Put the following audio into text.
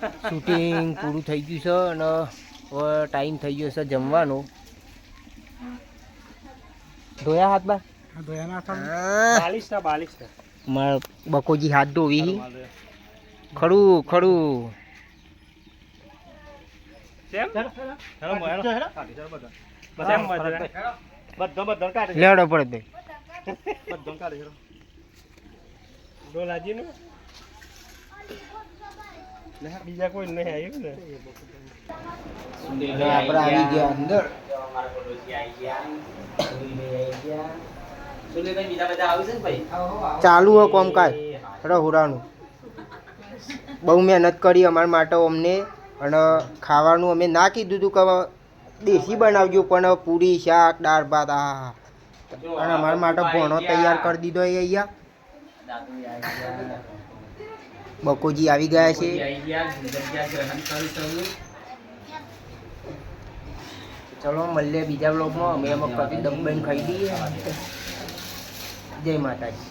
Shooting પૂરું થઈ ગયું છે અને હવે ટાઈમ થઈ ગયો છે જમવાનો. ધોયા હાથ બાર મારા બકોજી હાથ ધોવી ખરું ખરું લેવડો પડે બીજા કોઈ નહીં આવ્યું ને આપણે આવી ગયા અંદર. ચાલુ હો કોમકાજ રહોરાનું. બહુ મહેનત કરી અમારા માટે અમને અને ખાવાનું અમે ના કીધું હતું કે દેશી બનાવજો પણ પૂરી શાક દાળ ભાત આ અને અમારા માટે ભોણો તૈયાર કરી દીધો અહીંયા. બકોજી આવી ગયા છે. ચલો મળીએ બીજા બ્લોગમાં. અમે એમાં કદી દમ ખાઈ દઈએ. જય માતાજી.